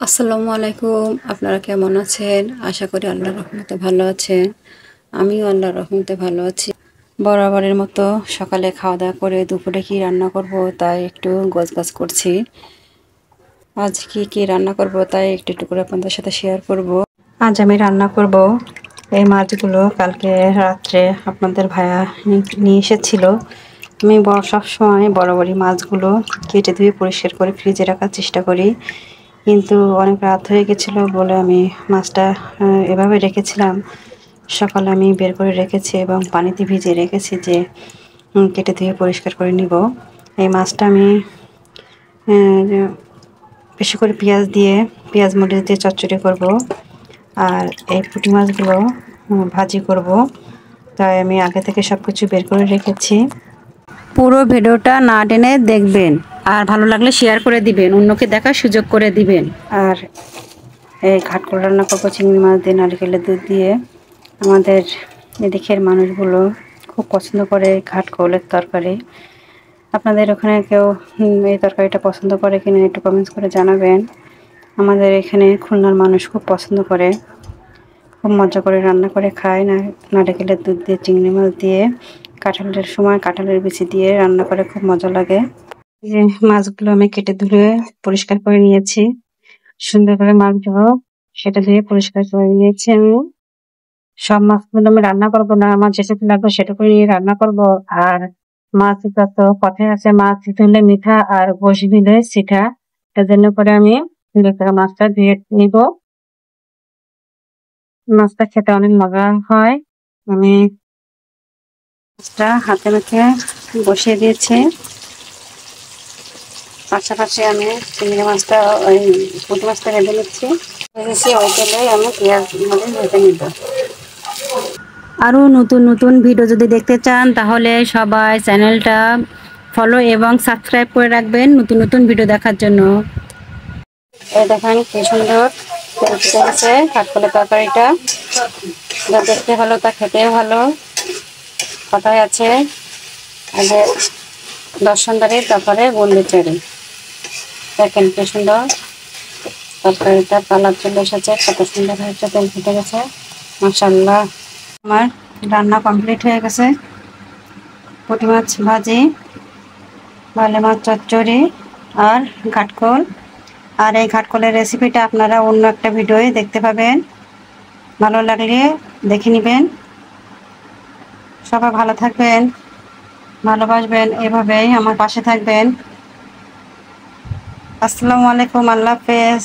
আসসালামু আলাইকুম। আপনারা কেমন আছেন? আশা করি আল্লাহর রহমতে ভালো আছেন। আমিও আল্লাহর রহমতে ভালো আছি। বরাবরের মতো সকালে খাওয়া দাওয়া করে দুপুরে কি রান্না করব তাই একটু গোছগাছ করছি। আজ কি রান্না করব তাই একটু একটু করে আপনাদের সাথে শেয়ার করব। আজ আমি রান্না করব এই মাছগুলো কালকে রাত্রে আপনাদের ভাইয়া নিয়ে এসেছিল। আমি সবসময় বরাবরই মাছগুলো কেটে ধুয়ে পরিষ্কার করে ফ্রিজে রাখার চেষ্টা করি, কিন্তু অনেক রাত হয়ে গেছিলো বলে আমি মাছটা এভাবে রেখেছিলাম। সকালে আমি বের করে রেখেছি এবং পানিতে ভিজিয়ে রেখেছি যে কেটে ধুয়ে পরিষ্কার করে নিব। এই মাছটা আমি বেশি করে পেঁয়াজ মরিচ দিয়ে চচ্চড়ি করব, আর এই পুঁটি মাছগুলো ভাজি করব। তাই আমি আগে থেকে সব কিছু বের করে রেখেছি। পুরো ভিডিওটা না টেনে দেখবেন, আর ভালো লাগলে শেয়ার করে দিবেন, অন্যকে দেখার সুযোগ করে দিবেন। আর এই ঘাটকোল রান্না করবো চিংড়ি মাছ দিয়ে নারকেলের দুধ দিয়ে। আমাদের এদিকের মানুষগুলো খুব পছন্দ করে ঘাটকোলের তরকারি। আপনাদের ওখানে কেউ এই তরকারিটা পছন্দ করে কিনা একটু কমেন্টস করে জানাবেন। আমাদের এখানে খুলনার মানুষ খুব পছন্দ করে, খুব মজা করে রান্না করে খায়। নারকেলের দুধ দিয়ে চিংড়ি মাছ দিয়ে কাঁঠালের সময় কাঁঠালের বিচি দিয়ে রান্না করে খুব মজা লাগে। যে মাছগুলো আমি কেটে ধুয়ে পরিষ্কার করে নিয়েছি, সুন্দর করে মাছগুলো সেটা ধুয়ে পরিষ্কার করে নিয়েছি। আমি সব মাছগুলো আমি রান্না করবো না, আমার যেটুকু লাগবে সেটুকু নিয়ে রান্না করব। আর মাছ তো পথে আছে, মাছ ধুলে মিঠা আর গোশ দিলে সিঠা, তার জন্য করে আমি মাছটা ধুয়ে নিব। মাছটা খেতে অনেক মজা হয়। আমি মাছটা হাতে মেখে বসিয়ে দিয়েছি, পাশাপাশি আমি চিংড়ি মাছটা ওই পুঁটি মাছটা রেঁধে নিচ্ছি। ওই তেলে আমি পেঁয়াজ ভেজে নিব। আরও নতুন নতুন ভিডিও যদি দেখতে চান তাহলে সবাই চ্যানেলটা ফলো এবং সাবস্ক্রাইব করে রাখবেন নতুন নতুন ভিডিও দেখার জন্য। এই দেখেন কি সুন্দর তেল ফুটে গেছে। কাঠকলের তরকারিটা যা দেখতে ভালো তা খেতেও ভালো। কথায় আছে আগে দর্শনদারি তারপরে বন্দিচারি। দেখেন কি সুন্দর তরকারিটা কালার চলে এসেছে, কত সুন্দর হয়েছে, তেল ফুটে গেছে। মাশাআল্লাহ, আমার রান্না কমপ্লিট হয়ে গেছে। পুঁটি মাছ ভাজি, ভালে মাছ চচ্চড়ি আর ঘাটকল। আর এই ঘাটকলের রেসিপিটা আপনারা অন্য একটা ভিডিওয়ে দেখতে পাবেন, ভালো লাগলে দেখে নেবেন। সবাই ভালো থাকবেন, ভালোবাসবেন, এভাবেই আমার পাশে থাকবেন। আসসালামু আলাইকুম, আল্লাহ হাফেজ।